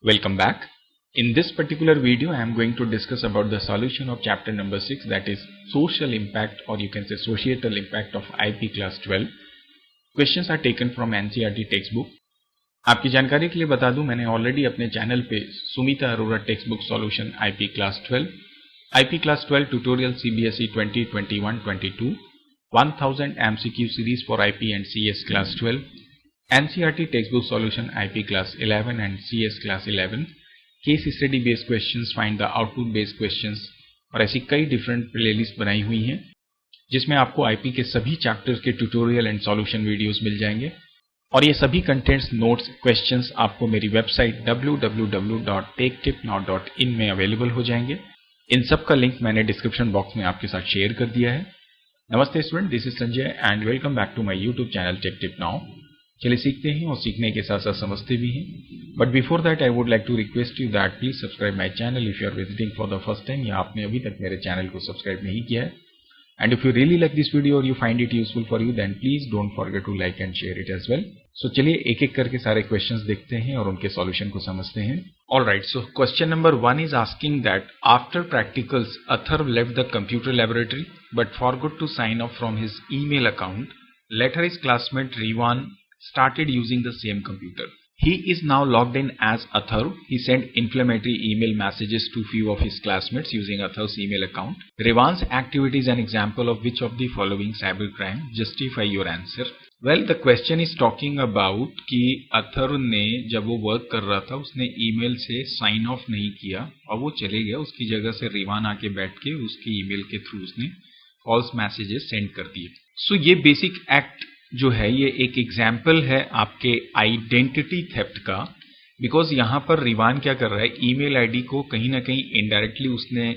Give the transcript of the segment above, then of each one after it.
Welcome back. In this particular video, I am going to discuss about the solution of chapter number 6, that is social impact, or you can say societal impact of IP class 12. Questions are taken from NCERT textbook. आपकी जानकारी के लिए बता दूं, मैंने already अपने channel पे Sumita Arora text book solution IP class 12 tutorial CBSE 2021-22, 1000 MCQ series for IP and CS class 12, NCERT textbook solution IP class 11 and CS class 11, case study based questions, find the output based questions और ऐसी कई different playlist बनाई हुई हैं जिसमें आपको IP के सभी चैप्टर्स के ट्यूटोरियल एंड सॉल्यूशन वीडियोस मिल जाएंगे और ये सभी कंटेंट्स, नोट्स, क्वेश्चंस आपको मेरी वेबसाइट www.techtipnow.in में अवेलेबल हो जाएंगे। इन सब का लिंक मैंने डिस्क्रिप्शन बॉक्स में आपके साथ शेयर कर दिया है। नमस्ते student, this is Sanjay and welcome back to my YouTube channel tech tip now. चलिए सीखते हैं और सीखने के साथ साथ समझते भी हैं। But before that I would like to request you that please subscribe my channel if you are visiting for the first time, या आपने अभी तक मेरे चैनल को सब्सक्राइब नहीं किया है। And if you really like this video or you find it useful for you, then please don't forget to like and share it as well. So चलिए एक एक करके सारे questions देखते हैं और उनके solution को समझते हैं। Alright, so question number 1 is asking that after practicals, Atharv left the computer laboratory but forgot to sign off from his email account. Later his classmate Rivan started using the same computer. He is now logged in as Atharv. He sent inflammatory email messages to few of his classmates using Atharv's email account. Rivan's activity is an example of which of the following cybercrime? Justify your answer. Well, the question is talking about कि Atharv ने जब वो work कर रहा था उसने email से sign of नहीं किया और वो चले गया, उसकी जगह से रिवान आके बैठ के उसके ईमेल के थ्रू उसने फॉल्स मैसेजेस सेंड कर दिए। सो ये बेसिक एक्ट जो है ये एक एग्जाम्पल है आपके आइडेंटिटी थेफ्ट का, बिकॉज यहाँ पर रिवान क्या कर रहा है, ईमेल आईडी को कहीं ना कहीं इनडायरेक्टली उसने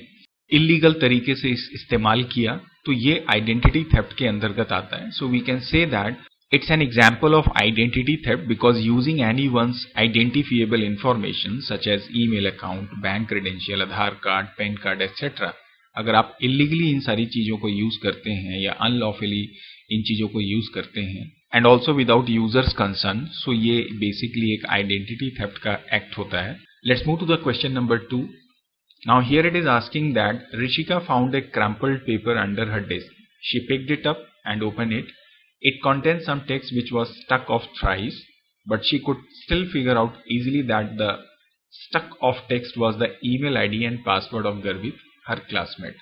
इलीगल तरीके से इस्तेमाल किया, तो ये आइडेंटिटी थेफ्ट के अंतर्गत आता है। So we can say that it's an example of identity theft because using anyone's identifiable information such as email account, bank credential, Aadhaar card, pan card etc. अगर आप इलीगली इन सारी चीजों को यूज करते हैं या अनलॉफुली इन चीजों को यूज करते हैं and also without users concern, so ये बेसिकली एक आइडेंटिटी थेफ्ट का एक्ट होता है। Let's move to the question number 2. Now here it is asking that Rishika found a crumpled paper under her desk. She picked it up and opened it. It contained some text which was stuck off thrice, but she could still figure out easily that the stuck off text was the email ID and password of Garvit, her classmate.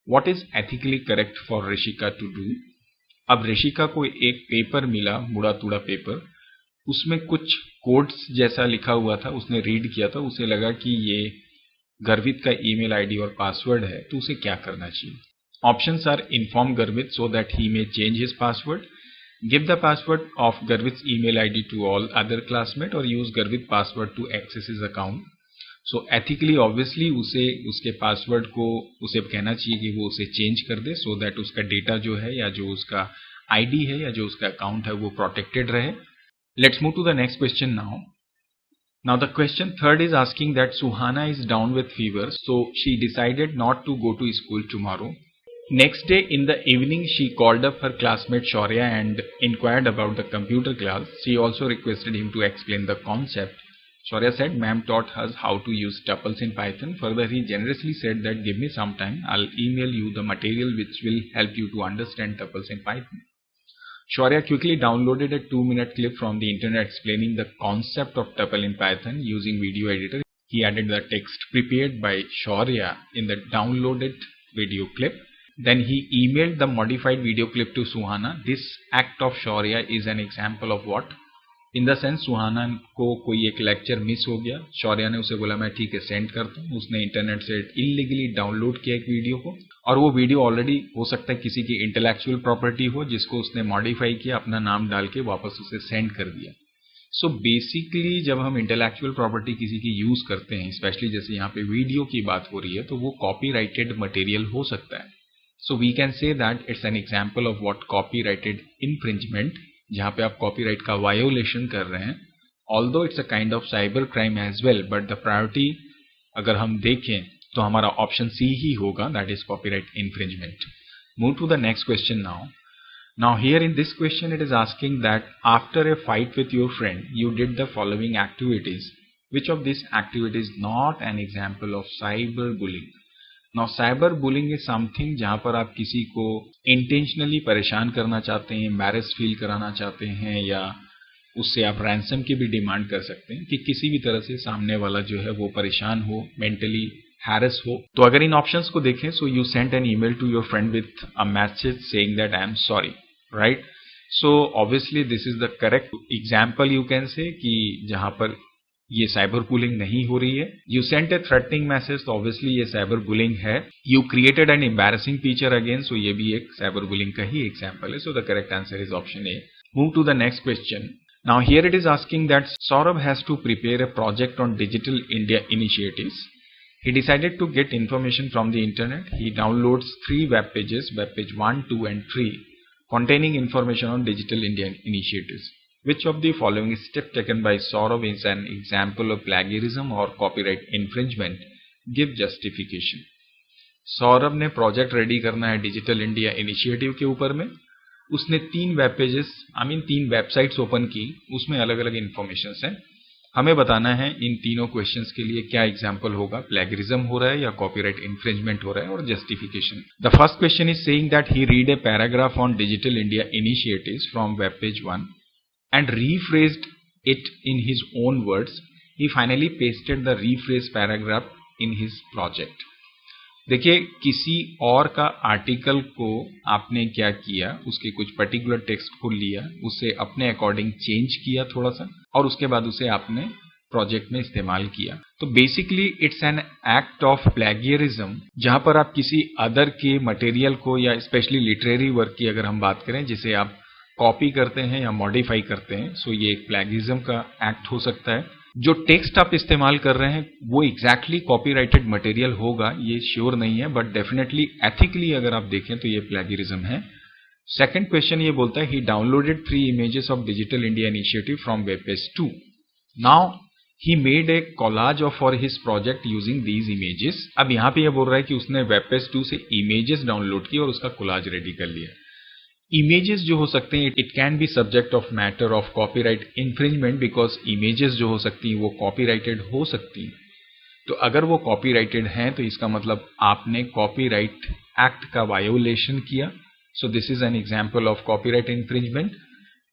What is ethically correct for Rishika to do? अब ऋषिका को एक paper मिला, मुड़ा तुड़ा paper, उसमें कुछ codes जैसा लिखा हुआ था, उसने रीड किया था, उसे लगा कि ये गर्वित का ईमेल आईडी और पासवर्ड है, तो उसे क्या करना चाहिए? Options are inform Garvit so that he may change his password, give the password of Garvit's email ID to all other classmate or use Garvit password to access his account. So ethically obviously उसे उसके password को उसे कहना चाहिए कि वो उसे change कर दे सो दैट उसका डेटा जो है या जो उसका आईडी है या जो उसका अकाउंट है वो प्रोटेक्टेड रहे। Let's move to the next question now. Now the question 3rd is asking that Suhana is down with fever, so she decided not to go to school tomorrow. Next day in the evening she called up her classmate Shaurya and inquired about the computer class. She also requested him to explain the concept. Shaurya said, "Ma'am taught us how to use tuples in Python." Further, he generously said that give me some time, I'll email you the material which will help you to understand tuples in Python. Shaurya quickly downloaded a 2-minute clip from the internet explaining the concept of tuple in Python using video editor. He added the text prepared by Shaurya in the downloaded video clip. Then he emailed the modified video clip to Suhana. This act of Shaurya is an example of what? In the sense Suhana को कोई एक lecture miss हो गया, शौर्या ने उसे बोला मैं ठीक है सेंड करता हूँ, उसने इंटरनेट से इलीगली डाउनलोड किया एक वीडियो को और वो वीडियो ऑलरेडी हो सकता है किसी की इंटेलेक्चुअल प्रॉपर्टी हो जिसको उसने मॉडिफाई किया, अपना नाम डाल के वापस उसे सेंड कर दिया। सो बेसिकली जब हम इंटेलेक्चुअल प्रॉपर्टी किसी की यूज करते हैं, स्पेशली जैसे यहाँ पे वीडियो की बात हो रही है, तो वो कॉपीराइटेड मटेरियल हो सकता है। So we can say that it's an example of what copyrighted infringement, जहां पे आप कॉपीराइट का वायोलेशन कर रहे हैं। Although it's a kind of cyber crime as well, but the priority अगर हम देखें तो हमारा ऑप्शन सी ही होगा, that is copyright infringement. Move to the next question now. Now here in this question it is asking that after a fight with your friend you did the following activities. Which of these activity is not an example of cyberbullying? Now cyberbullying is something जहां पर आप किसी को intentionally परेशान करना चाहते हैं, embarrass feel कराना चाहते हैं, या उससे आप रैंसम की भी डिमांड कर सकते हैं कि किसी भी तरह से सामने वाला जो है वो परेशान हो, मेंटली हैरेस हो। तो अगर इन ऑप्शंस को देखें, so you send an email to your friend with a message saying that I am sorry, right? So obviously this is the correct example you can say कि जहां पर ये साइबर बुलिंग नहीं हो रही है। You sent a threatening message, तो obviously ये साइबर बुलिंग है। You created an embarrassing picture again, so ये भी एक साइबर बुलिंग का ही एग्जाम्पल है। So the correct answer is option A. Move to the next question. Now here it is asking that Saurabh has to prepare a project on Digital India initiatives. He decided to get information from the internet. He downloads 3 web pages, web page 1, 2 and 3, containing information on Digital India initiatives. Which of the following step taken by Saurabh is an example of plagiarism or copyright infringement? Give justification. Saurabh ने project ready करना है digital India initiative के ऊपर में। उसने 3 web pages 3 websites open की, उसमें अलग अलग इंफॉर्मेशन है। हमें बताना है इन तीनों क्वेश्चंस के लिए क्या एग्जांपल होगा, प्लेगरिज्म हो रहा है या कॉपीराइट इन्फ्रिंजमेंट हो रहा है, और justification. The first question is saying that he read a paragraph on digital India initiatives from web page 1 and rephrased it in his own words. He finally pasted the rephrase paragraph in his project. देखिए, किसी और का article को आपने क्या किया, उसके कुछ पर्टिकुलर टेक्स्ट को लिया, उसे अपने अकॉर्डिंग चेंज किया थोड़ा सा, और उसके बाद उसे आपने प्रोजेक्ट में इस्तेमाल किया। तो basically it's an act of plagiarism, जहां पर आप किसी अदर के मटेरियल को, या स्पेशली लिटरेरी वर्क की अगर हम बात करें, जिसे आप कॉपी करते हैं या मॉडिफाई करते हैं, सो ये एक प्लेगियरिज्म का एक्ट हो सकता है। जो टेक्स्ट आप इस्तेमाल कर रहे हैं वो एग्जैक्टली कॉपीराइटेड मटेरियल होगा, ये श्योर नहीं है, बट डेफिनेटली एथिकली अगर आप देखें तो ये प्लेगियरिज्म है। सेकंड क्वेश्चन ये बोलता है he downloaded 3 images of digital India initiative from web page 2। Now he made a collage of for his project using these images. अब यहाँ पे ये बोल रहा है कि उसने वेब पेज 2 से इमेजेस डाउनलोड किए और उसका कोलाज रेडी कर लिया। इमेजेस जो हो सकते हैं, it can be subject of matter of copyright infringement, because images जो हो सकती हैं वो कॉपीराइटेड हो सकती हैं। तो अगर वो कॉपीराइटेड हैं तो इसका मतलब आपने कॉपीराइट एक्ट का वायोलेशन किया। So this is an example of copyright infringement.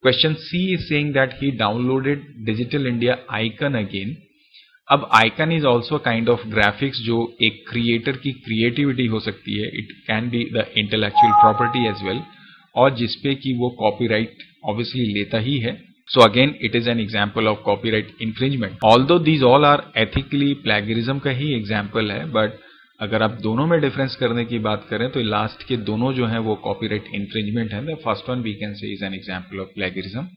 Question C is saying that he downloaded digital India icon again. अब icon is also kind of graphics, जो एक क्रिएटर की क्रिएटिविटी हो सकती है। It can be the intellectual property as well, और जिसपे कि वो कॉपीराइट ऑब्वियसली लेता ही है। So again it is an example of copyright infringement. Although these all are ethically plagiarism का ही एग्जांपल है, बट अगर आप दोनों में डिफरेंस करने की बात करें तो लास्ट के दोनों जो है वो कॉपीराइट इन्फ्रिंजमेंट है। The first one we can say is an example of plagiarism.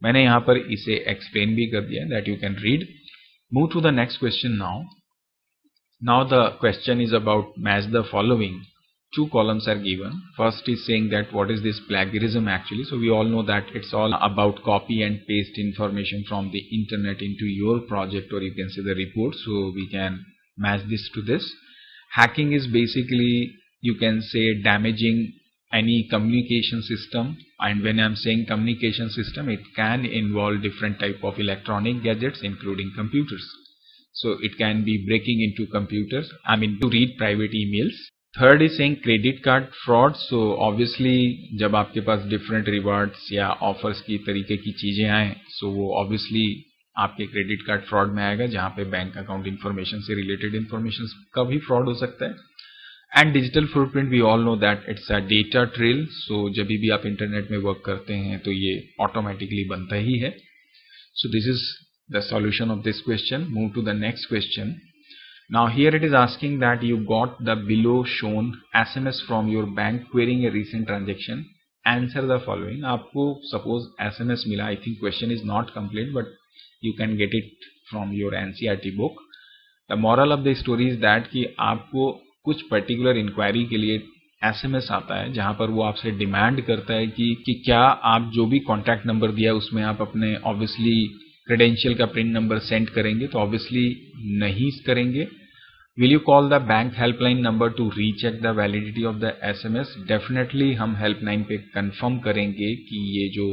मैंने यहां पर इसे एक्सप्लेन भी कर दिया, that you can read. Move to the next question now. Now the question is about match the following. 2 columns are given. First is saying that what is this plagiarism actually. So we all know that it's all about copy and paste information from the internet into your project, or you can say the report. So we can match this to this. Hacking is basically, you can say, damaging any communication system. And when I'm saying communication system, it can involve different type of electronic gadgets including computers. So it can be breaking into computers, to read private emails. Third is saying credit card fraud. So obviously जब आपके पास different rewards या offers की तरीके की चीजें आए, सो वो obviously आपके क्रेडिट कार्ड फ्रॉड में आएगा, जहां पे बैंक अकाउंट इन्फॉर्मेशन से रिलेटेड इन्फॉर्मेशन का भी फ्रॉड हो सकता है। And digital footprint, we all know that it's a data trail. So जब भी आप इंटरनेट में वर्क करते हैं तो ये ऑटोमेटिकली बनता ही है। So this is the solution of this question. Move to the next question. Now here it is asking that you got the below shown SMS from your bank querying a recent transaction. Answer the following. आपको suppose SMS मिला, I think question is not complete but you can get it from your NCERT book. The moral of the story is that कि आपको कुछ particular inquiry के लिए SMS आता है, जहां पर वो आपसे डिमांड करता है कि क्या आप जो भी कॉन्टैक्ट नंबर दिया उसमें आप अपने ऑब्वियसली क्रेडेंशियल का प्रिंट नंबर सेंड करेंगे। तो ऑब्वियसली नहीं करेंगे। Will you call the bank helpline number to recheck the validity of the SMS? Definitely हम हेल्पलाइन पे कंफर्म करेंगे कि ये जो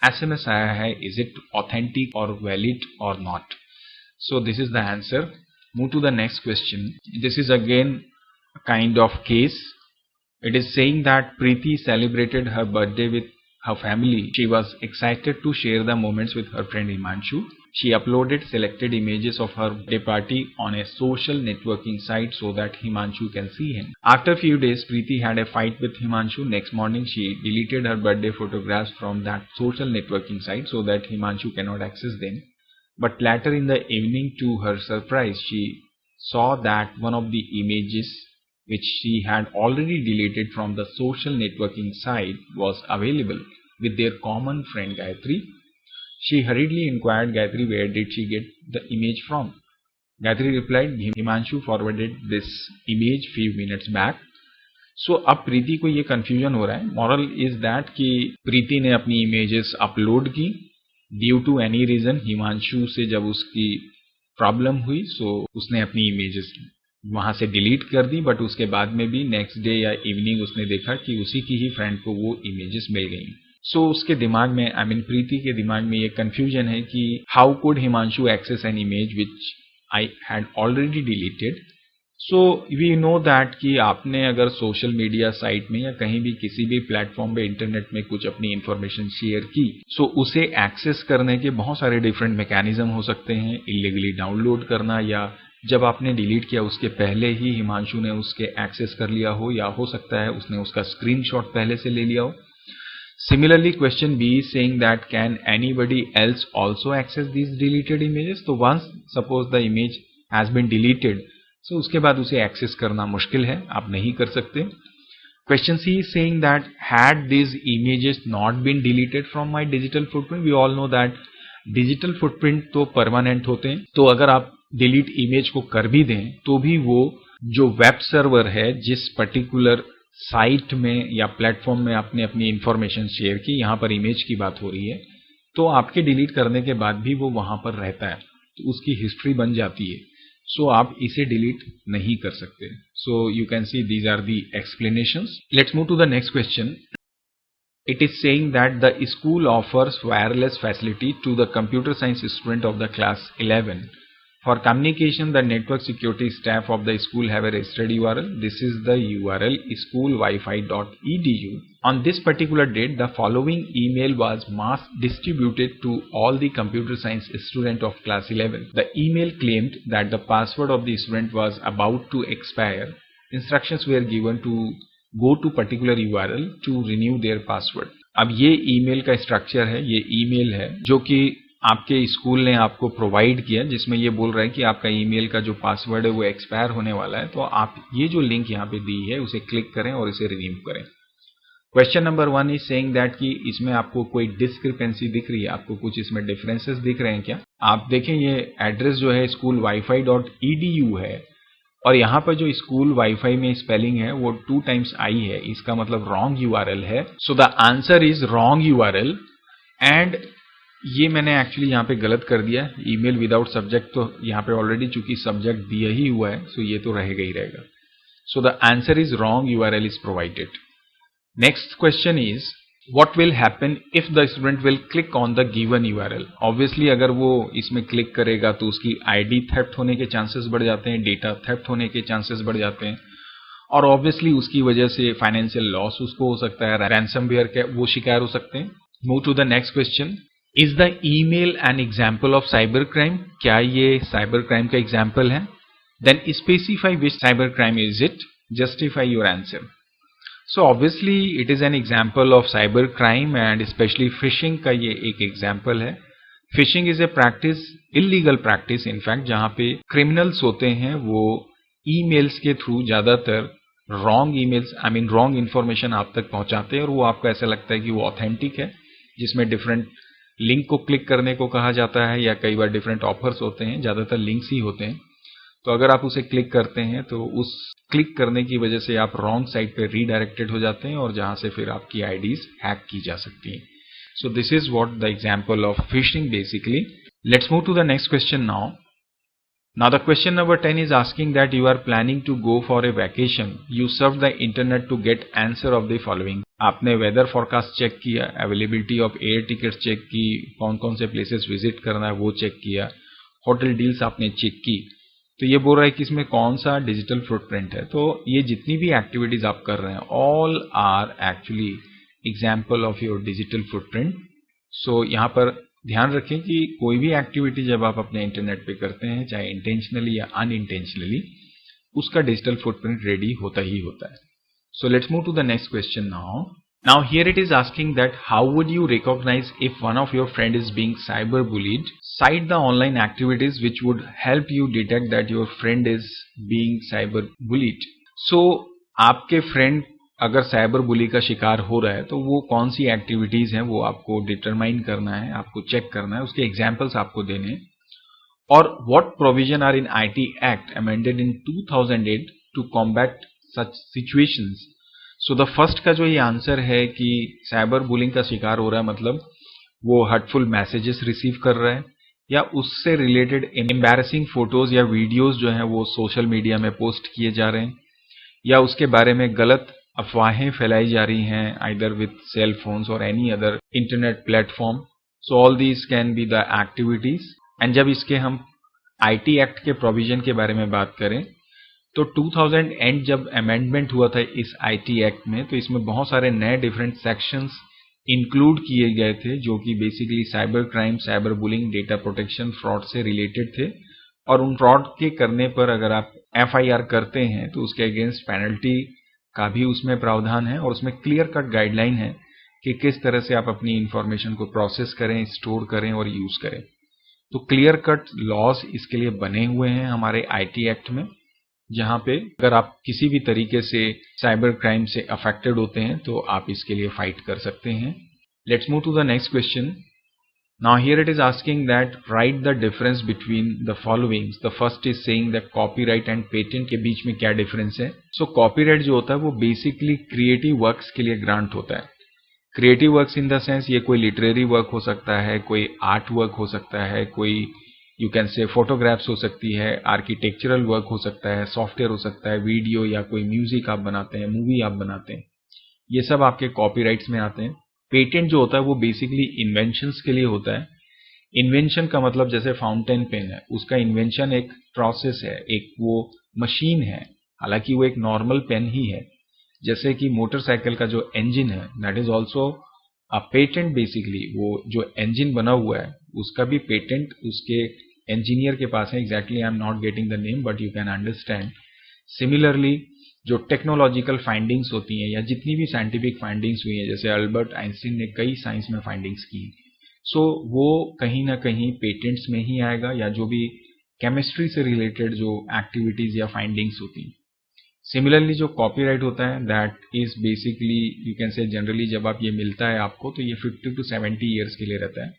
SMS आया है, is it authentic or valid or not. So this is the answer. Move to the next question. This is again a kind of case. It is saying that Preeti celebrated her birthday with her family. She was excited to share the moments with her friend Himanshu. She uploaded selected images of her birthday party on a social networking site so that Himanshu can see him. After a few days, Preeti had a fight with Himanshu. Next morning, she deleted her birthday photographs from that social networking site so that Himanshu cannot access them. But later in the evening, to her surprise, she saw that one of the images which she had already deleted from the social networking site was available with their common friend Gayatri. She hurriedly inquired Gayatri where did she get the image from. Gayatri replied, Himanshu forwarded this image few minutes back. So अब प्रीति को ये confusion हो रहा है. Moral is that कि प्रीति ने अपनी images upload की, due to any reason Himanshu से जब उसकी प्रॉब्लम हुई सो उसने अपनी इमेजेस वहां से डिलीट कर दी, बट उसके बाद में भी नेक्स्ट डे या इवनिंग उसने देखा कि उसी की ही फ्रेंड को वो इमेजेस मिल गई. सो उसके दिमाग में प्रीति के दिमाग में ये कंफ्यूजन है कि how could Himanshu access an image which I had already deleted. So we know that कि आपने अगर सोशल मीडिया साइट में या कहीं भी किसी भी प्लेटफॉर्म पे इंटरनेट में कुछ अपनी इंफॉर्मेशन शेयर की, सो उसे एक्सेस करने के बहुत सारे डिफरेंट मैकेनिज्म हो सकते हैं. इलीगली डाउनलोड करना, या जब आपने डिलीट किया उसके पहले ही हिमांशु ने उसके एक्सेस कर लिया हो, या हो सकता है उसने उसका स्क्रीनशॉट पहले से ले लिया हो. Similarly, question B is saying that can anybody else also access these deleted images? So once suppose the image has been deleted, so उसके बाद उसे एक्सेस करना मुश्किल है, आप नहीं कर सकते. Question C is saying that had these images not been deleted from my digital footprint, we all know that digital footprint तो permanent होते हैं, तो अगर आप डिलीट इमेज को कर भी दें तो भी वो जो वेब सर्वर है जिस पर्टिकुलर साइट में या प्लेटफॉर्म में आपने अपनी इंफॉर्मेशन शेयर की, यहाँ पर इमेज की बात हो रही है, तो आपके डिलीट करने के बाद भी वो वहां पर रहता है, तो उसकी हिस्ट्री बन जाती है. सो आप इसे डिलीट नहीं कर सकते. So you can see these are the explanations. Let's move to the next question. It is saying that the school offers wireless facility to the computer science student of the class 11. For communication, the network security staff of the school have a registered URL. This is the URL schoolwifi.edu. On this particular date, the following email was mass distributed to all the computer science student of class 11. The email claimed that the password of the student was about to expire. Instructions were given to go to particular URL to renew their password. अब ये email का structure है, ये email है जो कि आपके school ने आपको प्रोवाइड किया, जिसमें ये बोल रहा है कि आपका ईमेल का जो पासवर्ड है वो एक्सपायर होने वाला है, तो आप ये जो लिंक यहाँ पे दी है उसे क्लिक करें और इसे रिन्यू करें. Question number 1 is saying that कि इसमें आपको कोई डिस्क्रिपेंसी दिख रही है, आपको कुछ इसमें डिफरेंसेस दिख रहे हैं क्या? आप देखें ये एड्रेस जो है schoolwifi.edu है और यहाँ पर जो स्कूल वाईफाई में स्पेलिंग है वो 2 times I है, इसका मतलब रॉन्ग URL है. So the answer is wrong URL. And ये मैंने एक्चुअली यहाँ पे गलत कर दिया, ईमेल विदाउट सब्जेक्ट, तो यहाँ पे ऑलरेडी चूंकि सब्जेक्ट दिया ही हुआ है, सो ये तो रहेगा ही रहेगा. So the answer is wrong URL is provided. Next question is what will happen if the student will click on the given URL. Obviously अगर वो इसमें क्लिक करेगा तो उसकी आईडी थेफ्ट होने के चांसेस बढ़ जाते हैं, डेटा थेफ्ट होने के चांसेस बढ़ जाते हैं, और ऑब्वियसली उसकी वजह से फाइनेंशियल लॉस उसको हो सकता है, रैंसमवेयर के वो शिकार हो सकते हैं. Move to the next question. Is the email an example of cyber crime? क्या ये साइबर क्राइम का एग्जाम्पल है? Then specify which cyber crime is it. Justify your answer. So obviously it is an example of cyber crime and specially phishing का ये एक example है. Phishing is a practice, illegal practice in fact, जहां पे criminals होते हैं वो emails के थ्रू ज्यादातर रॉन्ग ईमेल्स रॉन्ग इन्फॉर्मेशन आप तक पहुंचाते हैं और वो आपको ऐसा लगता है कि वो ऑथेंटिक है, जिसमें डिफरेंट लिंक को क्लिक करने को कहा जाता है या कई बार डिफरेंट ऑफर्स होते हैं, ज्यादातर लिंक्स ही होते हैं. तो अगर आप उसे क्लिक करते हैं तो उस क्लिक करने की वजह से आप रॉन्ग साइट पे रीडायरेक्टेड हो जाते हैं और जहां से फिर आपकी आईडीज हैक की जा सकती हैं. So this is what the example of phishing basically. Let's move to the next question now. Now the question number 10 is asking that you are planning to go for a vacation. You surf the internet to get answer of the following. आपने weather forecast check किया, availability of air ticket check की, कौन कौन से places visit करना है वो check किया, होटल डील्स आपने चेक की, तो ये बोल रहा है कि इसमें कौन सा डिजिटल फुटप्रिंट है। तो ये जितनी भी एक्टिविटीज आप कर रहे हैं all are actually example of your digital footprint. So यहाँ पर ध्यान रखें कि कोई भी एक्टिविटी जब आप अपने इंटरनेट पे करते हैं, चाहे इंटेंशनली या अनइंटेंशनली, उसका डिजिटल फुटप्रिंट रेडी होता ही होता है। So let's move to the next question now. Now here it is asking that how would you recognize if one of your friend is being cyber bullied? Cite the online activities which would help you detect that your friend is being cyber bullied. So आपके friend अगर cyber bully का शिकार हो रहा है तो वो कौन सी एक्टिविटीज हैं वो आपको डिटरमाइन करना है, आपको चेक करना है, उसके एग्जाम्पल्स आपको देने हैं। और what provision are in IT act amended in 2008 to combat such situations. So the first का जो ये आंसर है कि साइबर बुलिंग का शिकार हो रहा है मतलब वो हर्टफुल मैसेजेस रिसीव कर रहा है या उससे रिलेटेड एम्बैरेसिंग फोटोज या वीडियोस जो हैं वो सोशल मीडिया में पोस्ट किए जा रहे हैं या उसके बारे में गलत अफवाहें फैलाई जा रही हैं आइदर विद सेल फोन्स और any other internet platform. So all these can be the activities. And जब इसके हम IT एक्ट के प्रोविजन के बारे में बात करें तो 2000 एंड जब अमेंडमेंट हुआ था इस IT एक्ट में, तो इसमें बहुत सारे नए डिफरेंट सेक्शंस इंक्लूड किए गए थे जो कि basically cyber crime, cyber bullying, data protection, fraud से रिलेटेड थे। और उन फ्रॉड के करने पर अगर आप FIR करते हैं तो उसके अगेंस्ट पेनल्टी का भी उसमें प्रावधान है और उसमें क्लियर कट गाइडलाइन है कि किस तरह से आप अपनी इंफॉर्मेशन को प्रोसेस करें, स्टोर करें और यूज करें। तो क्लियर कट लॉज इसके लिए बने हुए हैं हमारे IT एक्ट में, जहां पे अगर आप किसी भी तरीके से साइबर क्राइम से अफेक्टेड होते हैं तो आप इसके लिए फाइट कर सकते हैं। Let's move to the next question. Now here it is asking that write the difference between the followings. The first is saying that copyright and patent के बीच में क्या डिफरेंस है। सो कॉपीराइट जो होता है वो बेसिकली क्रिएटिव वर्क्स के लिए ग्रांट होता है। Creative works in the sense ये कोई लिटरेरी वर्क हो सकता है, कोई आर्ट वर्क हो सकता है, कोई यू कैन से फोटोग्राफ्स हो सकती है, आर्किटेक्चरल वर्क हो सकता है, सॉफ्टवेयर हो सकता है, वीडियो या कोई म्यूजिक आप बनाते हैं, मूवी आप बनाते हैं, ये सब आपके कॉपीराइट्स में आते हैं। पेटेंट जो होता है वो बेसिकली इन्वेंशंस के लिए होता है। इन्वेंशन का मतलब जैसे फाउंटेन पेन है, उसका इन्वेंशन एक प्रोसेस है, एक वो मशीन है, हालांकि वो एक नॉर्मल पेन ही है। जैसे कि मोटरसाइकिल का जो इंजन है that is also a patent. Basically वो जो इंजन बना हुआ है उसका भी पेटेंट उसके इंजीनियर के पास है। Exactly I am not getting the name but you can understand. Similarly जो टेक्नोलॉजिकल फाइंडिंग्स होती हैं या जितनी भी साइंटिफिक फाइंडिंग्स हुई हैं, जैसे अल्बर्ट आइंस्टीन ने कई साइंस में फाइंडिंग्स की, सो वो कहीं ना कहीं पेटेंट्स में ही आएगा, या जो भी केमिस्ट्री से रिलेटेड जो एक्टिविटीज या फाइंडिंग्स होती हैं। सिमिलरली जो कॉपीराइट होता है that is basically you can से जनरली जब आप ये मिलता है आपको तो ये 50 to 70 ईयर्स के लिए रहता है,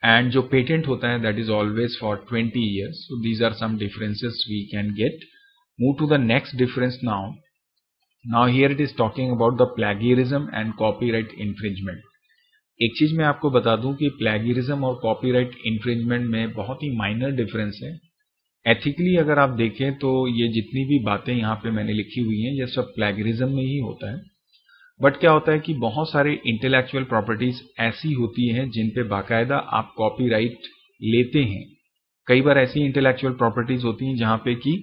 एंड जो पेटेंट होता है that is always for 20 years. So these are some differences we can get. Move to the next difference now. Now here it is talking about the plagiarism and copyright infringement. एक चीज मैं आपको बता दूं कि plagiarism और copyright infringement में बहुत ही माइनर डिफरेंस है। एथिकली अगर आप देखें तो ये जितनी भी बातें यहाँ पे मैंने लिखी हुई हैं ये सब प्लेगरिज्म में ही होता है। बट क्या होता है कि बहुत सारे इंटेलेक्चुअल प्रॉपर्टीज ऐसी होती हैं जिन पे बाकायदा आप कॉपीराइट लेते हैं। कई बार ऐसी इंटेलेक्चुअल प्रॉपर्टीज होती हैं जहाँ पे कि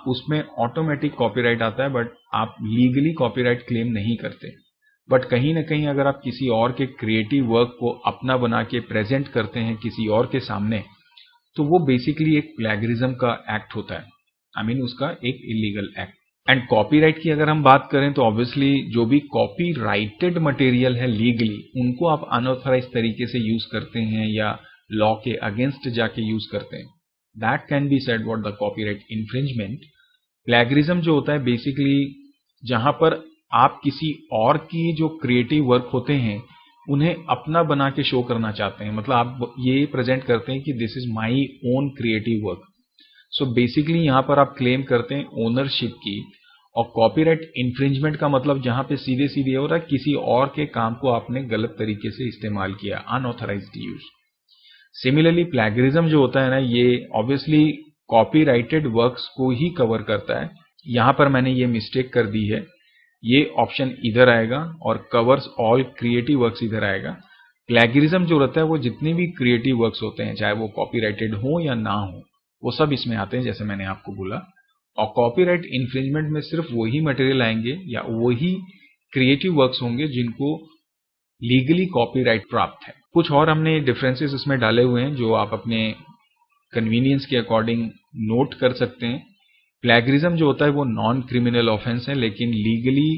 उसमें ऑटोमेटिक कॉपीराइट आता है बट आप लीगली कॉपीराइट क्लेम नहीं करते। बट कहीं ना कहीं अगर आप किसी और के क्रिएटिव वर्क को अपना बना के प्रेजेंट करते हैं किसी और के सामने, तो वो बेसिकली एक प्लेगरिज्म का एक्ट होता है। आई मीन उसका एक इलीगल एक्ट। एंड कॉपीराइट की अगर हम बात करें तो ऑब्वियसली जो भी कॉपीराइटेड मटेरियल है लीगली, उनको आप अनऑथराइज तरीके से यूज करते हैं या लॉ के अगेंस्ट जाके यूज करते हैं, that can be said what the copyright infringement. Plagiarism जो होता है बेसिकली जहां पर आप किसी और की जो क्रिएटिव वर्क होते हैं उन्हें अपना बना के शो करना चाहते हैं, मतलब आप ये प्रेजेंट करते हैं कि this is my own creative work. So basically यहां पर आप क्लेम करते हैं ओनरशिप की। और कॉपीराइट इन्फ्रिंजमेंट का मतलब जहां पे सीधे सीधे हो रहा है किसी और के काम को आपने गलत तरीके से इस्तेमाल किया, अनऑथराइज्ड यूज। सिमिलरली प्लेगरिज्म जो होता है ना, ये ऑब्वियसली कॉपीराइटेड वर्क्स को ही कवर करता है। यहां पर मैंने ये मिस्टेक कर दी है, ये ऑप्शन इधर आएगा और कवर्स ऑल क्रिएटिव वर्क्स इधर आएगा। प्लेगरिज्म जो रहता है वो जितने भी क्रिएटिव वर्क्स होते हैं, चाहे वो कॉपीराइटेड हो या ना हो, वो सब इसमें आते हैं, जैसे मैंने आपको बोला। और कॉपीराइट इन्फ्रिंजमेंट में सिर्फ वही मटेरियल आएंगे या वही क्रिएटिव वर्क्स होंगे जिनको लीगली कॉपीराइट प्राप्त है। कुछ और हमने डिफरेंसेस इसमें डाले हुए हैं जो आप अपने कन्वीनियंस के अकॉर्डिंग नोट कर सकते हैं। प्लेगरिज्म जो होता है वो नॉन क्रिमिनल ऑफेंस है, लेकिन लीगली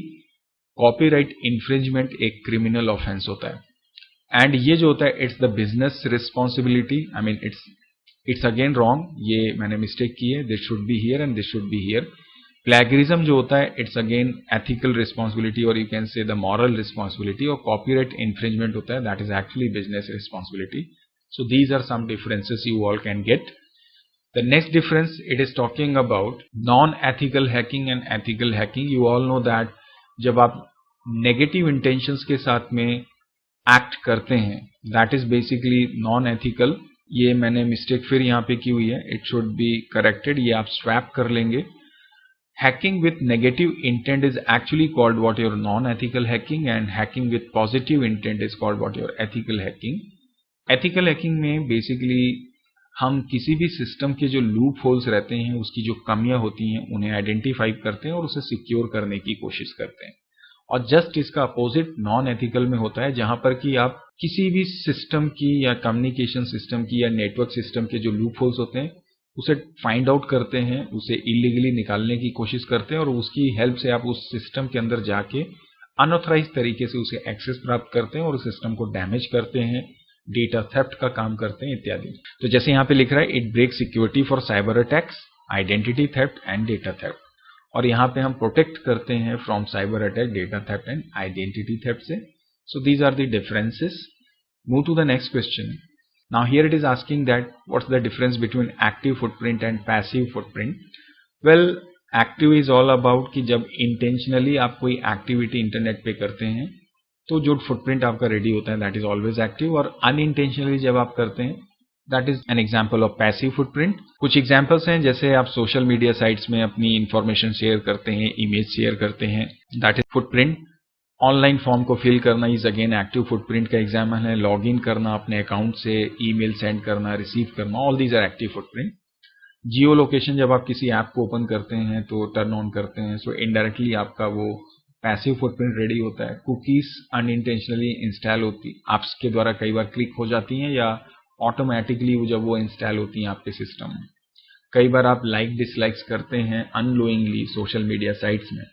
कॉपीराइट इन्फ्रिंजमेंट एक क्रिमिनल ऑफेंस होता है। एंड ये जो होता है it's the business responsibility, I mean it's again wrong, ये मैंने मिस्टेक की है, this should be here and this should be here. Plagiarism जो होता है इट्स अगेन एथिकल रिस्पॉन्सिबिलिटी और यू कैन से द मॉरल रिस्पॉन्सिबिलिटी, और कॉपीराइट इन्फ्रिंजमेंट होता है that is actually business responsibility. So these are some differences you all can get. The next difference, it is talking about non-ethical hacking and ethical hacking. You all know that जब आप negative intentions के साथ में act करते हैं, that is basically non-ethical. ये मैंने mistake फिर यहाँ पे की हुई है, it should be corrected. ये आप swap कर लेंगे. Hacking with negative intent is actually called what your non-ethical hacking, and hacking with positive intent is called what your ethical hacking. Ethical hacking में बेसिकली हम किसी भी सिस्टम के जो लूप होल्स रहते हैं, उसकी जो कमियां होती हैं, उन्हें आइडेंटिफाई करते हैं और उसे सिक्योर करने की कोशिश करते हैं। और जस्ट इसका अपोजिट नॉन एथिकल में होता है, जहां पर कि आप किसी भी सिस्टम की या कम्युनिकेशन सिस्टम की या नेटवर्क सिस्टम के जो लूप होल्स होते हैं उसे फाइंड आउट करते हैं, उसे इलीगली निकालने की कोशिश करते हैं और उसकी हेल्प से आप उस सिस्टम के अंदर जाके अनऑथराइज तरीके से उसे एक्सेस प्राप्त करते हैं और उस सिस्टम को डैमेज करते हैं, डेटा थेफ्ट का काम करते हैं इत्यादि। तो जैसे यहां पे लिख रहा है it break security for cyber attacks, identity theft and data theft, और यहां पे हम प्रोटेक्ट करते हैं from cyber attack, data theft and identity theft से। So these are the differences. Move to the next question. Now here it is asking that what's the difference between active footprint and passive footprint. Well, active is all about कि जब intentionally आप कोई activity internet पे करते हैं तो जो footprint आपका रेडी होता है दैट इज ऑलवेज एक्टिव, और अनइंटेंशनली जब आप करते हैं that is an example of passive footprint. कुछ एग्जांपल्स हैं, जैसे आप सोशल मीडिया साइट्स में अपनी इंफॉर्मेशन शेयर करते हैं, इमेज शेयर करते हैं, that is footprint. Online form को फिल करना इज अगेन एक्टिव फुटप्रिंट का एग्जाम्पल है। लॉग इन करना अपने अकाउंट से, ईमेल सेंड करना, रिसीव करना, all these are active footprint. Geo location जब आप किसी ऐप को ओपन करते हैं तो टर्न ऑन करते हैं, सो इनडायरेक्टली आपका वो पैसिव फुटप्रिंट रेडी होता है। कुकीज अनइंटेंशनली इंस्टॉल होती, ऐप्स के द्वारा कई बार क्लिक हो जाती हैं या ऑटोमेटिकली जब वो इंस्टॉल होती हैं आपके सिस्टम में। कई बार आप लाइक डिसलाइक्स करते हैं अननोइंगली सोशल मीडिया साइट्स में,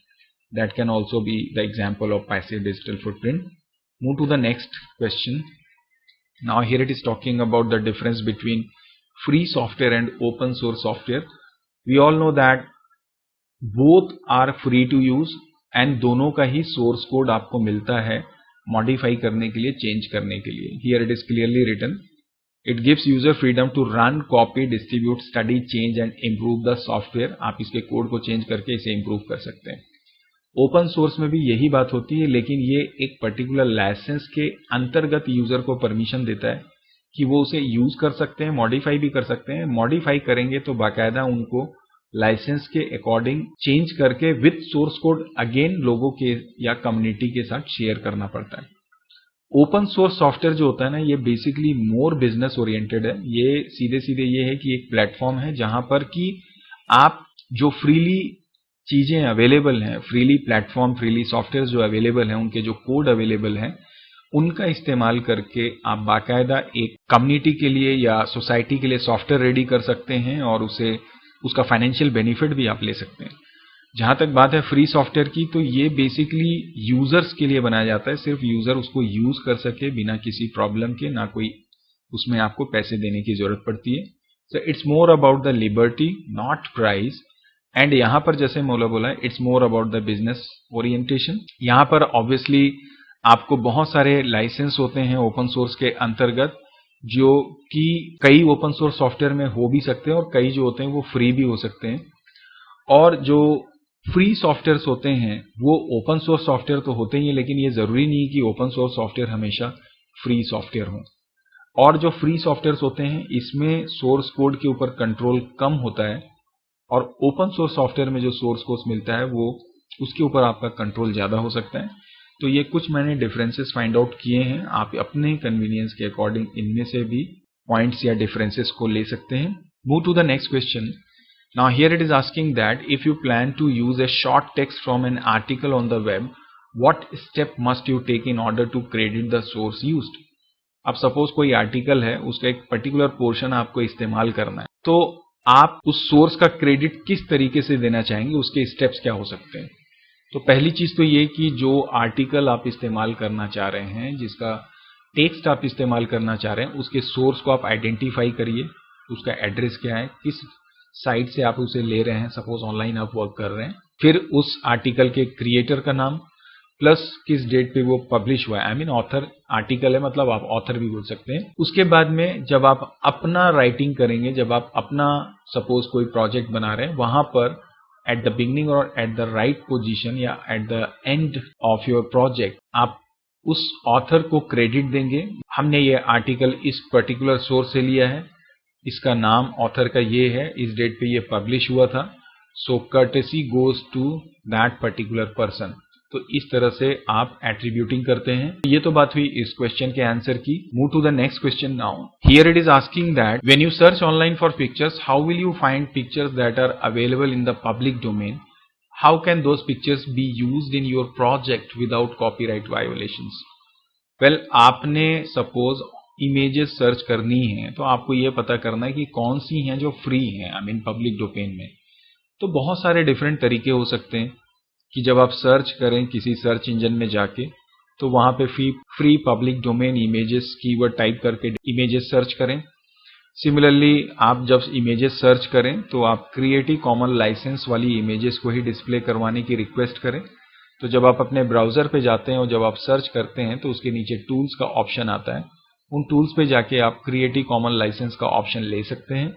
that can also be the example of passive digital footprint. Move to the next question. Now here it is talking about the difference between free software and open source software. We all know that both are free to use and दोनों का ही source code आपको मिलता है modify करने के लिए, change करने के लिए। Here it is clearly written, it gives user freedom to run, copy, distribute, study, change and improve the software. आप इसके कोड को चेंज करके इसे इम्प्रूव कर सकते हैं। ओपन सोर्स में भी यही बात होती है, लेकिन ये एक पर्टिकुलर लाइसेंस के अंतर्गत यूजर को परमिशन देता है कि वो उसे यूज कर सकते हैं, मॉडिफाई भी कर सकते हैं। मॉडिफाई करेंगे तो बाकायदा उनको लाइसेंस के अकॉर्डिंग चेंज करके विद सोर्स कोड अगेन लोगों के या कम्युनिटी के साथ शेयर करना पड़ता है। ओपन सोर्स सॉफ्टवेयर जो होता है ना, ये बेसिकली मोर बिजनेस ओरिएंटेड है। ये सीधे सीधे ये है कि एक प्लेटफॉर्म है जहां पर कि आप जो फ्रीली चीजें अवेलेबल हैं, फ्रीली प्लेटफॉर्म, फ्रीली सॉफ्टवेयर जो अवेलेबल हैं, उनके जो कोड अवेलेबल हैं, उनका इस्तेमाल करके आप बाकायदा एक कम्युनिटी के लिए या सोसाइटी के लिए सॉफ्टवेयर रेडी कर सकते हैं और उसका फाइनेंशियल बेनिफिट भी आप ले सकते हैं। जहां तक बात है फ्री सॉफ्टवेयर की, तो ये बेसिकली यूजर्स के लिए बनाया जाता है, सिर्फ यूजर उसको यूज कर सके बिना किसी प्रॉब्लम के, ना कोई उसमें आपको पैसे देने की जरूरत पड़ती है। So it's more about the liberty not price, and यहां पर जैसे मौला बोला it's more about the business orientation. यहां पर ऑब्वियसली आपको बहुत सारे लाइसेंस होते हैं ओपन सोर्स के अंतर्गत, जो कि कई ओपन सोर्स सॉफ्टवेयर में हो भी सकते हैं और कई जो होते हैं वो फ्री भी हो सकते हैं। और जो फ्री सॉफ्टवेयर होते हैं वो ओपन सोर्स सॉफ्टवेयर तो होते ही हैं, लेकिन ये जरूरी नहीं कि ओपन सोर्स सॉफ्टवेयर हमेशा फ्री सॉफ्टवेयर हो। और जो फ्री सॉफ्टवेयर होते हैं इसमें सोर्स कोड के ऊपर कंट्रोल कम होता है, और ओपन सोर्स सॉफ्टवेयर में जो सोर्स कोड मिलता है वो उसके ऊपर आपका कंट्रोल ज्यादा हो सकता है। तो ये कुछ मैंने डिफरेंसेस फाइंड आउट किए हैं, आप अपने कन्वीनियंस के अकॉर्डिंग इनमें से भी पॉइंट्स या डिफरेंसेस को ले सकते हैं। Move to the next question. Now here it is asking that if you plan to use a short text from an article on the web, what step must you take in order to credit the source used. अब suppose कोई article है, उसका एक particular portion आपको इस्तेमाल करना है, तो आप उस सोर्स का क्रेडिट किस तरीके से देना चाहेंगे, उसके स्टेप्स क्या हो सकते हैं। तो पहली चीज तो ये कि जो आर्टिकल आप इस्तेमाल करना चाह रहे हैं, जिसका टेक्स्ट आप इस्तेमाल करना चाह रहे हैं, उसके सोर्स को आप आइडेंटिफाई करिए, उसका एड्रेस क्या है, किस साइट से आप उसे ले रहे हैं, सपोज ऑनलाइन आप वर्क कर रहे हैं। फिर उस आर्टिकल के क्रिएटर का नाम, प्लस किस डेट पे वो पब्लिश हुआ है, आई मीन ऑथर, आर्टिकल है मतलब आप ऑथर भी बोल सकते हैं। उसके बाद में जब आप अपना राइटिंग करेंगे, जब आप अपना सपोज कोई प्रोजेक्ट बना रहे हैं, वहां पर एट द बिगनिंग और एट द राइट पोजीशन या at the end of your project आप उस ऑथर को क्रेडिट देंगे। हमने ये आर्टिकल इस पर्टिकुलर सोर्स से लिया है, इसका नाम ऑथर का ये है, इस डेट पे ये पब्लिश हुआ था, so courtesy goes to that particular person. तो इस तरह से आप एट्रीब्यूटिंग करते हैं। ये तो बात हुई इस क्वेश्चन के आंसर की। Move to the next question now. Here it is asking that when you search online for pictures, how will you find pictures that are available in the public domain, how can those pictures be used in your project without copyright violations. Well, आपने suppose images search करनी है, तो आपको ये पता करना है कि कौन सी हैं जो फ्री हैं, आई मीन पब्लिक डोमेन में। तो बहुत सारे डिफरेंट तरीके हो सकते हैं कि जब आप सर्च करें किसी सर्च इंजन में जाके, तो वहां पे free public domain images keyword type करके इमेजेस सर्च करें। सिमिलरली आप जब इमेजेस सर्च करें तो आप क्रिएटिव कॉमन लाइसेंस वाली इमेजेस को ही डिस्प्ले करवाने की रिक्वेस्ट करें। तो जब आप अपने ब्राउजर पे जाते हैं और जब आप सर्च करते हैं तो उसके नीचे टूल्स का ऑप्शन आता है, उन टूल्स पे जाके आप क्रिएटिव कॉमन लाइसेंस का ऑप्शन ले सकते हैं।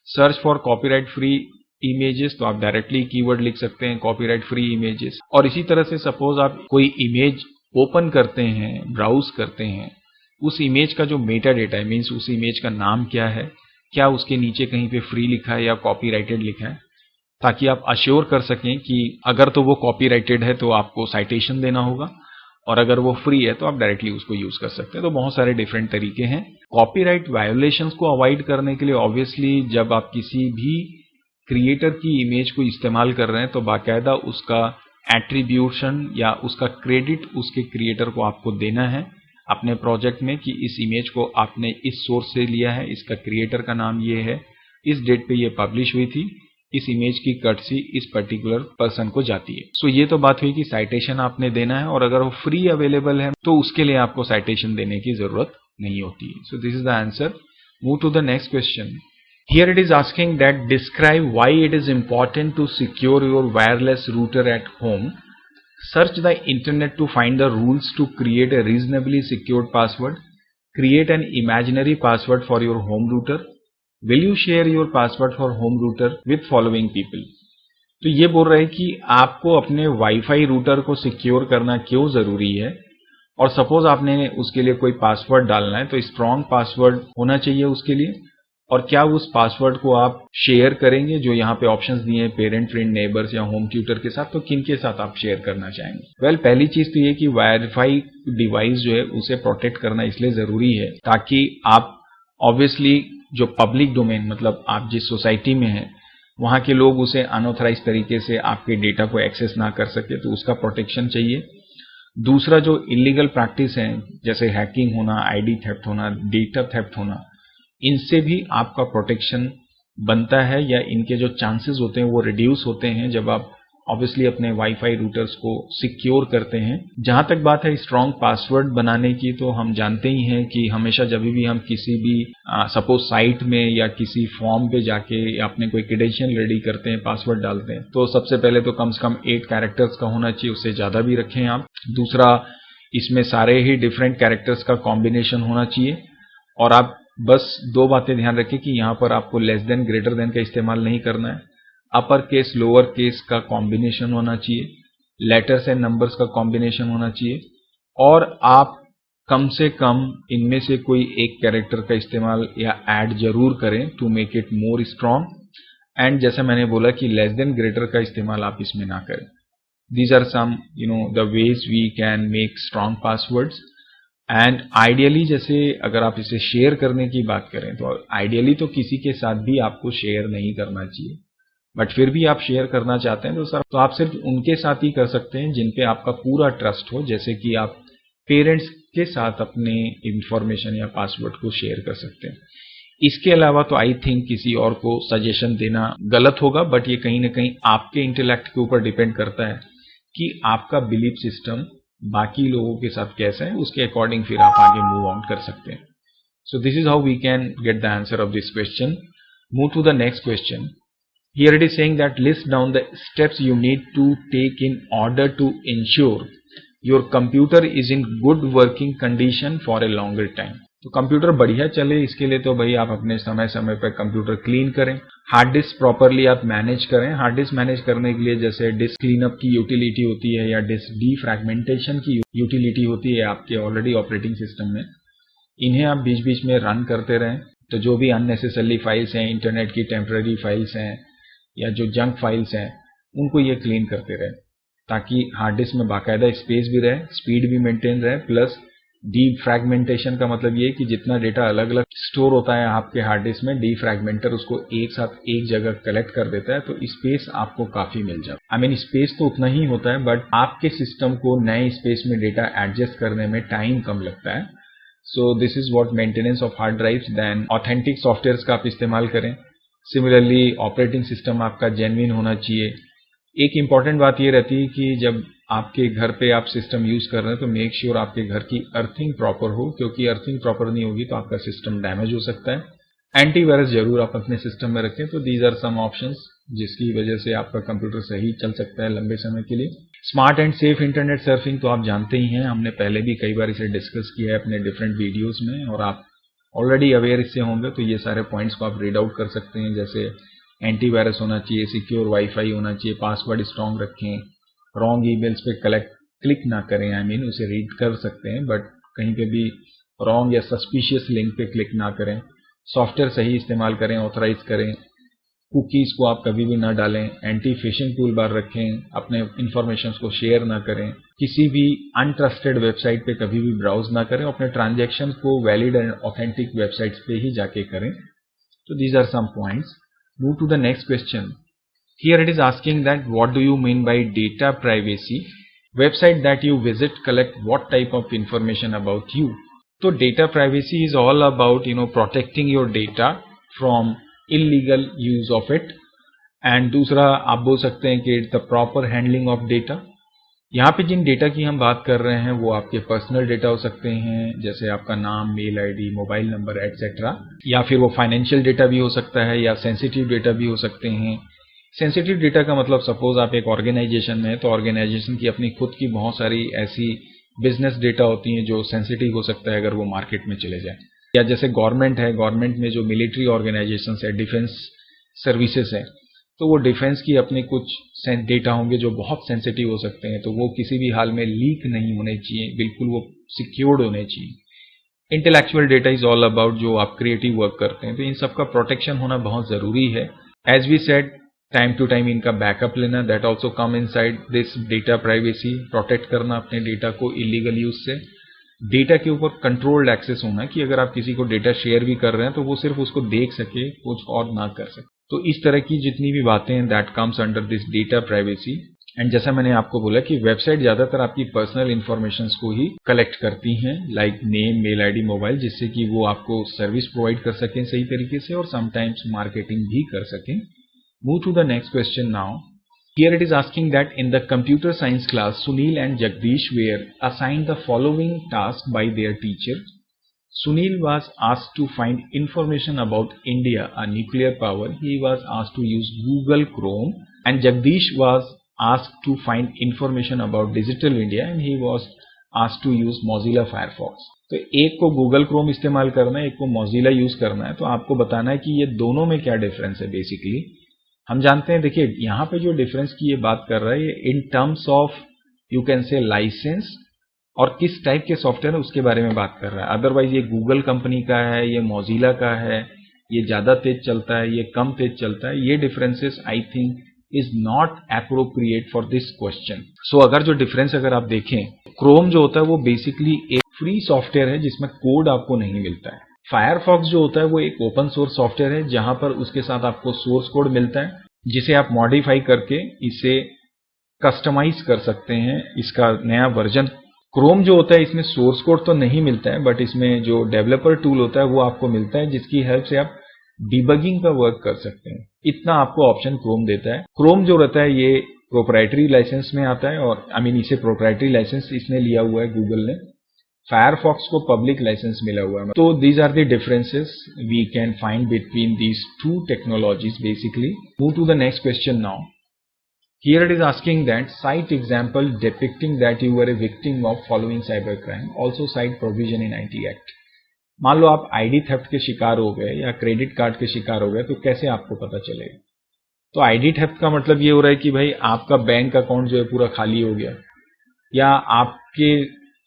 Search for copyright free images, तो आप डायरेक्टली कीवर्ड लिख सकते हैं कॉपीराइट फ्री इमेजेस। और इसी तरह से सपोज आप कोई इमेज ओपन करते हैं, ब्राउज करते हैं, उस इमेज का जो मेटा डेटा है, मीन्स उस इमेज का नाम क्या है, क्या उसके नीचे कहीं पे फ्री लिखा है या कॉपीराइटेड लिखा है, ताकि आप अश्योर कर सकें कि अगर तो वो कॉपीराइटेड है तो आपको साइटेशन देना होगा, और अगर वो फ्री है तो आप डायरेक्टली उसको यूज कर सकते हैं। तो बहुत सारे डिफरेंट तरीके हैं। कॉपीराइट वायोलेशंस को अवॉइड करने के लिए ऑब्वियसली जब आप किसी भी क्रिएटर की इमेज को इस्तेमाल कर रहे हैं तो बाकायदा उसका एट्रीब्यूशन या उसका क्रेडिट उसके क्रिएटर को आपको देना है अपने प्रोजेक्ट में, कि इस इमेज को आपने इस सोर्स से लिया है, इसका क्रिएटर का नाम ये है, इस डेट पे ये पब्लिश हुई थी, इस इमेज की कर्टसी इस पर्टिकुलर पर्सन को जाती है। सो ये तो बात हुई कि साइटेशन आपने देना है, और अगर वो फ्री अवेलेबल है तो उसके लिए आपको साइटेशन देने की जरूरत नहीं होती है। So this is the answer. Move to the next question. Here it is asking that describe why it is important to secure your wireless router at home. Search the internet to find the rules to create a reasonably secured password. Create an imaginary password for your home router. Will you share your password for home router with following people? तो ये बोल रहे हैं कि आपको अपने wifi router को secure करना क्यों जरूरी है, और सपोज आपने उसके लिए कोई पासवर्ड डालना है तो स्ट्रॉन्ग पासवर्ड होना चाहिए उसके लिए, और क्या उस पासवर्ड को आप शेयर करेंगे, जो यहाँ पे ऑप्शंस दिए हैं पेरेंट, फ्रेंड, नेबर्स या होम ट्यूटर के साथ, तो किन के साथ आप शेयर करना चाहेंगे। वेल, पहली चीज तो ये कि वाईफाई डिवाइस जो है उसे प्रोटेक्ट करना इसलिए जरूरी है ताकि आप ऑब्वियसली जो पब्लिक डोमेन, मतलब आप जिस सोसाइटी में हैं वहां के लोग उसे अनऑथराइज तरीके से आपके डेटा को एक्सेस ना कर सके, तो उसका प्रोटेक्शन चाहिए। दूसरा, जो इलीगल प्रैक्टिस है जैसे हैकिंग होना, आईडी थेफ्ट होना, डेटा थेफ्ट होना, इनसे भी आपका प्रोटेक्शन बनता है, या इनके जो चांसेस होते हैं वो रिड्यूस होते हैं जब आप ऑब्वियसली अपने वाईफाई रूटर्स को सिक्योर करते हैं। जहां तक बात है स्ट्रॉन्ग पासवर्ड बनाने की, तो हम जानते ही हैं कि हमेशा जब भी हम किसी भी सपोज साइट में या किसी फॉर्म पे जाके या अपने कोई क्रेडेंशियल रेडी करते हैं, पासवर्ड डालते हैं, तो सबसे पहले तो कम से कम 8 कैरेक्टर्स का होना चाहिए, उससे ज्यादा भी रखें आप। दूसरा, इसमें सारे ही डिफरेंट कैरेक्टर्स का कॉम्बिनेशन होना चाहिए, और आप बस 2 बातें ध्यान रखें कि यहाँ पर आपको लेस देन ग्रेटर देन का इस्तेमाल नहीं करना है। अपर केस लोअर केस का कॉम्बिनेशन होना चाहिए, लेटर्स एंड नंबर्स का कॉम्बिनेशन होना चाहिए, और आप कम से कम इनमें से कोई एक कैरेक्टर का इस्तेमाल या ऐड जरूर करें to make it more strong. And जैसे मैंने बोला कि लेस देन ग्रेटर का इस्तेमाल आप इसमें ना करें। These are some the ways we can make strong passwords. And ideally जैसे अगर आप इसे शेयर करने की बात करें तो आइडियली तो किसी के साथ भी आपको शेयर नहीं करना चाहिए, बट फिर भी आप शेयर करना चाहते हैं तो सर तो आप सिर्फ उनके साथ ही कर सकते हैं जिन पे आपका पूरा ट्रस्ट हो, जैसे कि आप पेरेंट्स के साथ अपने इंफॉर्मेशन या पासवर्ड को शेयर कर सकते हैं। इसके अलावा तो आई थिंक किसी और को सजेशन देना गलत होगा, बट ये कहीं ना कहीं आपके इंटेलेक्ट के ऊपर डिपेंड करता है कि आपका बिलीफ सिस्टम बाकी लोगों के साथ कैसा है, उसके अकॉर्डिंग फिर आप आगे मूव ऑन कर सकते हैं। So this is how we can get the answer of this question. Move to the next question. Here it is saying that list down the steps you need to take in order to ensure your computer is in good working condition for a longer time. तो computer बढ़िया चले इसके लिए तो भाई आप अपने समय समय पर कंप्यूटर क्लीन करें, हार्ड डिस्क प्रॉपरली आप मैनेज करें। हार्ड डिस्क मैनेज करने के लिए जैसे डिस्क क्लीनअप की यूटिलिटी होती है या डिस्क डीफ्रैगमेंटेशन की यूटिलिटी होती है आपके ऑलरेडी ऑपरेटिंग सिस्टम में, इन्हें आप बीच बीच में रन करते रहें। तो जो भी अननेसेसरी फाइल्स हैं, इंटरनेट की टेम्पररी फाइल्स हैं या जो जंक फाइल्स हैं, उनको ये क्लीन करते रहे ताकि हार्ड डिस्क में बाकायदा स्पेस भी रहे, स्पीड भी मेंटेन रहे, प्लस डीफ्रैगमेंटेशन का मतलब ये कि जितना डेटा अलग अलग स्टोर होता है आपके हार्ड डिस्क में, डीफ्रैगमेंटर उसको एक साथ एक जगह कलेक्ट कर देता है, तो स्पेस आपको काफी मिल जाता है। स्पेस तो उतना ही होता है, बट आपके सिस्टम को नए स्पेस में डेटा एडजस्ट करने में टाइम कम लगता है। So this is what maintenance of hard drives. Then authentic software का आप इस्तेमाल करें। सिमिलरली ऑपरेटिंग सिस्टम आपका जेन्युइन होना चाहिए। एक इंपॉर्टेंट बात ये रहती है कि जब आपके घर पे आप सिस्टम यूज कर रहे हैं तो मेक श्योर आपके घर की अर्थिंग प्रॉपर हो, क्योंकि अर्थिंग प्रॉपर नहीं होगी तो आपका सिस्टम डैमेज हो सकता है। एंटीवायरस जरूर आप अपने सिस्टम में रखें। तो दीज आर सम ऑप्शंस जिसकी वजह से आपका कंप्यूटर सही चल सकता है लंबे समय के लिए। Smart and safe internet surfing तो आप जानते ही हैं, हमने पहले भी कई बार इसे डिस्कस किया है अपने डिफरेंट वीडियोज में और आप ऑलरेडी अवेयर इससे होंगे, तो ये सारे पॉइंट्स को आप रीड आउट कर सकते हैं। जैसे एंटीवायरस होना चाहिए, सिक्योर वाईफाई होना चाहिए, पासवर्ड स्ट्रांग रखें, रॉन्ग ईमेल्स पे क्लिक ना करें, उसे रीड कर सकते हैं बट कहीं पे भी रॉन्ग या सस्पिशियस लिंक पे क्लिक ना करें, सॉफ्टवेयर सही इस्तेमाल करें, ऑथराइज करें, कुकीज को आप कभी भी ना डालें, एंटी फिशिंग टूल बार रखें, अपने इंफॉर्मेशन को शेयर ना करें, किसी भी अनट्रस्टेड वेबसाइट पे कभी भी ब्राउज ना करें, अपने ट्रांजैक्शन को वैलिड एंड ऑथेंटिक वेबसाइट्स पे ही जाके करें। तो these are some points. Move to the next question. Here it is asking that what do you mean by data privacy? Website that you visit collect what type of information about you? So data privacy is all about protecting your data from illegal use of it. And दूसरा आप बोल सकते हैं कि the proper handling of data. यहाँ पे जिन data की हम बात कर रहे हैं वो आपके पर्सनल डेटा हो सकते हैं, जैसे आपका नाम, mail ID, mobile number etcetera, या फिर वो फाइनेंशियल डेटा भी हो सकता है या सेंसिटिव डेटा भी हो सकते हैं। सेंसिटिव डेटा का मतलब सपोज आप एक ऑर्गेनाइजेशन में हैं तो ऑर्गेनाइजेशन की अपनी खुद की बहुत सारी ऐसी बिजनेस डेटा होती हैं जो सेंसिटिव हो सकता है अगर वो मार्केट में चले जाए। या जैसे गवर्नमेंट है, गवर्नमेंट में जो मिलिट्री ऑर्गेनाइजेशन है, डिफेंस सर्विसेज है, तो वो डिफेंस की अपने कुछ डेटा होंगे जो बहुत सेंसिटिव हो सकते हैं, तो वो किसी भी हाल में लीक नहीं होने चाहिए, बिल्कुल वो सिक्योर्ड होने चाहिए। Intellectual data is all about जो आप क्रिएटिव वर्क करते हैं, तो इन सब का प्रोटेक्शन होना बहुत जरूरी है। As we said, time to time इनका बैकअप लेना, that also come inside this data privacy. Protect करना अपने डेटा को इलीगल यूज से। डेटा के ऊपर कंट्रोल्ड एक्सेस होना कि अगर आप किसी को डेटा शेयर भी कर रहे हैं तो वो सिर्फ उसको देख सके, कुछ और ना कर सके। तो इस तरह की जितनी भी बातें हैं that comes under this data privacy. And जैसा मैंने आपको बोला कि वेबसाइट ज्यादातर आपकी पर्सनल इंफॉर्मेशन को ही कलेक्ट करती हैं, like name, mail ID, mobile, जिससे कि वो आपको सर्विस प्रोवाइड कर सकें सही तरीके से और समटाइम्स मार्केटिंग भी कर सकें। Move to the next question now. Here it is asking that in the computer science class, Sunil and Jagdish were assigned the following task by their teacher. Sunil was asked to find information about India, a nuclear power. He was asked to use Google Chrome, and Jagdish was asked to find information about Digital India, and he was asked to use Mozilla Firefox. तो एक को Google Chrome इस्तेमाल करना है, एक को Mozilla use करना है, तो आपको बताना है कि ये दोनों में क्या डिफरेंस है। बेसिकली हम जानते हैं, देखिए यहाँ पे जो डिफरेंस की ये बात कर रहा है ये in terms of you can say licence और किस टाइप के सॉफ्टवेयर है उसके बारे में बात कर रहा है। अदरवाइज ये गूगल कंपनी का है, ये मोजिला का है, ये ज्यादा तेज चलता है, ये कम तेज चलता है, ये differences I think is not appropriate for this question. So अगर जो डिफरेंस अगर आप देखें, क्रोम जो होता है वो बेसिकली एक फ्री सॉफ्टवेयर है जिसमें कोड आपको नहीं मिलता है। फायरफॉक्स जो होता है वो एक ओपन सोर्स सॉफ्टवेयर है जहां पर उसके साथ आपको सोर्स कोड मिलता है जिसे आप मॉडिफाई करके इसे कस्टमाइज कर सकते हैं, इसका नया वर्जन। क्रोम जो होता है इसमें सोर्स कोड तो नहीं मिलता है, बट इसमें जो डेवलपर टूल होता है वो आपको मिलता है जिसकी हेल्प से आप डिबगिंग का वर्क कर सकते हैं। इतना आपको ऑप्शन क्रोम देता है। क्रोम जो रहता है ये प्रोप्राइटरी लाइसेंस में आता है और इसे प्रोप्राइटरी लाइसेंस इसने लिया हुआ है गूगल ने। फायरफॉक्स को पब्लिक लाइसेंस मिला हुआ है। तो these are the differences we can find between these two technologies basically. Move to the next question now. Here it is asking that cite example depicting that you were a victim of following cybercrime. Also cite provision in IT Act. मान लो आप ID theft के शिकार हो गए या credit card के शिकार हो गए तो कैसे आपको पता चलेगा? तो आईडी थेफ्ट का मतलब ये हो रहा है कि भाई आपका बैंक अकाउंट जो है पूरा खाली हो गया या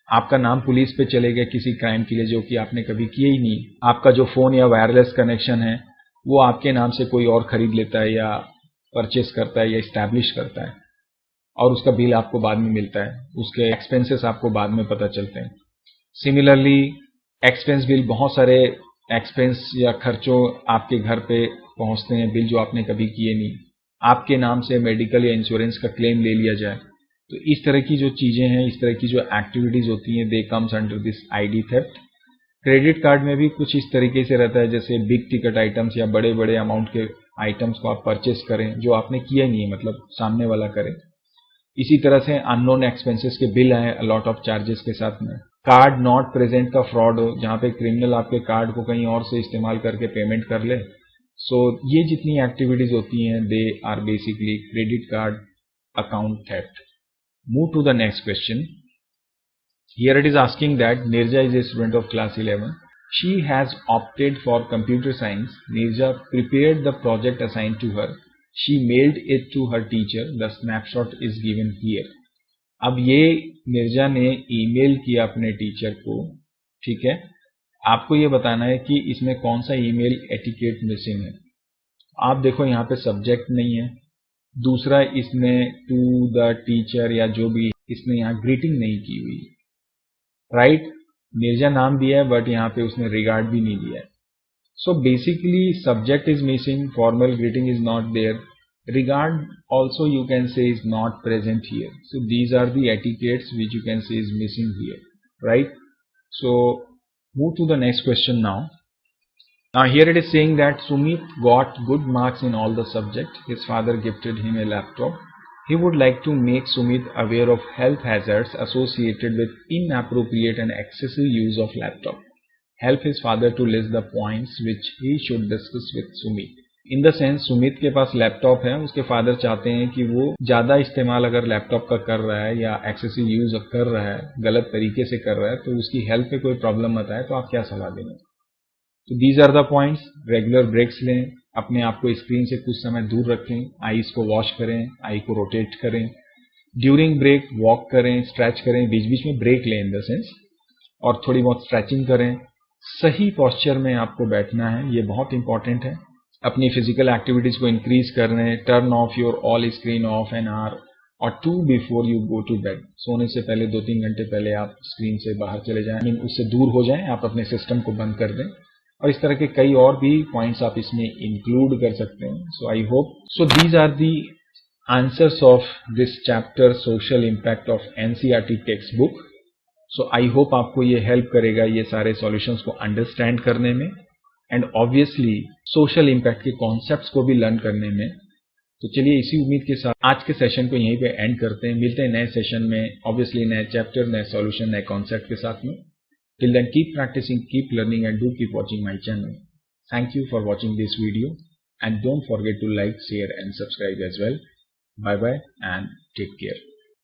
आपका नाम पुलिस पे चले गए किसी क्राइम के लिए जो कि आपने कभी किया ही नहीं। आपका जो फोन या वायरलेस कनेक्शन है वो आपके नाम से कोई और खरीद लेता है या परचेस करता है या इस्टेब्लिश करता है और उसका बिल आपको बाद में मिलता है, उसके एक्सपेंसेस आपको बाद में पता चलते हैं। सिमिलरली एक्सपेंस बिल, बहुत सारे एक्सपेंस या खर्चों आपके घर पे पहुंचते हैं, बिल जो आपने कभी किए नहीं। आपके नाम से मेडिकल या इंश्योरेंस का क्लेम ले लिया जाए। तो इस तरह की जो चीजें हैं, इस तरह की जो एक्टिविटीज होती हैं, they comes under this ID theft. Credit card में भी कुछ इस तरीके से रहता है जैसे बिग टिकट आइटम्स या बड़े बड़े अमाउंट के आइटम्स को आप परचेस करें जो आपने किया नहीं है, मतलब सामने वाला करे। इसी तरह से अननोन एक्सपेंसेस के बिल आए लॉट ऑफ चार्जेस के साथ में। कार्ड नॉट प्रेजेंट का फ्रॉड हो जहां पे क्रिमिनल आपके कार्ड को कहीं और से इस्तेमाल करके पेमेंट कर ले। सो ये जितनी एक्टिविटीज होती हैं they are basically credit card account theft. Move to the next question. Here it is asking that Nirja is a student of class 11. She has opted for computer science. Nirja prepared the project assigned to her. She mailed it to her teacher. The snapshot is given here. अब ये निर्जा ने email किया अपने teacher को, ठीक है। आपको ये बताना है कि इसमें कौन सा ईमेल एटिकेट मिसिंग है। आप देखो यहाँ पे सब्जेक्ट नहीं है। दूसरा, इसने टू द टीचर या जो भी, इसने यहाँ ग्रीटिंग नहीं की हुई, राइट। निर्जा नाम दिया है बट यहाँ पे उसने रिगार्ड भी नहीं दिया है। So basically subject is missing, formal greeting is not there, regard also you can say is not present here. So these are the etiquettes which you can say is missing here, right? So move to the next question now. Now here it is saying that Sumit got good marks in all the subjects. His father gifted him a laptop. He would like to make Sumit aware of health hazards associated with inappropriate and excessive use of laptop. Help his father to list the points which he should discuss with Sumit. In the sense Sumit के पास laptop है, उसके father चाहते हैं कि वो ज्यादा इस्तेमाल अगर लैपटॉप का कर रहा है या एक्सेसिव यूज कर रहा है, गलत तरीके से कर रहा है, तो उसकी हेल्थ पे कोई प्रॉब्लम मत आए। तो आप क्या सलाह देंगे? तो these are the points. Regular breaks लें, अपने आप को स्क्रीन से कुछ समय दूर रखें, आईज को वॉश करें, आई को रोटेट करें, ड्यूरिंग ब्रेक वॉक करें, स्ट्रेच करें, बीच बीच में ब्रेक लें इन द सेंस, और थोड़ी बहुत स्ट्रेचिंग करें। सही पॉस्चर में आपको बैठना है, ये बहुत इंपॉर्टेंट है। अपनी फिजिकल एक्टिविटीज को इंक्रीज करने, turn off your all screen off an hour और 2 before you go to bed. सोने से पहले 2-3 घंटे पहले आप स्क्रीन से बाहर चले जाएं, उससे दूर हो जाएं, आप अपने सिस्टम को बंद कर दें। और इस तरह के कई और भी पॉइंट्स आप इसमें इंक्लूड कर सकते हैं। So I hope so these are the answers of this chapter social impact of NCERT textbook. So I hope आपको ये हेल्प करेगा ये सारे सॉल्यूशंस को अंडरस्टैंड करने में एंड ऑब्वियसली सोशल इम्पैक्ट के कॉन्सेप्ट्स को भी लर्न करने में। तो चलिए इसी उम्मीद के साथ आज के सेशन को यहीं पे एंड करते हैं। मिलते हैं नए सेशन में, ऑब्वियसली नए चैप्टर, नए सॉल्यूशन, नए कॉन्सेप्ट के साथ में। Till then keep practising, keep learning and do keep watching my channel. Thank you for watching this video and don't forget to like, share and subscribe as well. Bye bye and take care.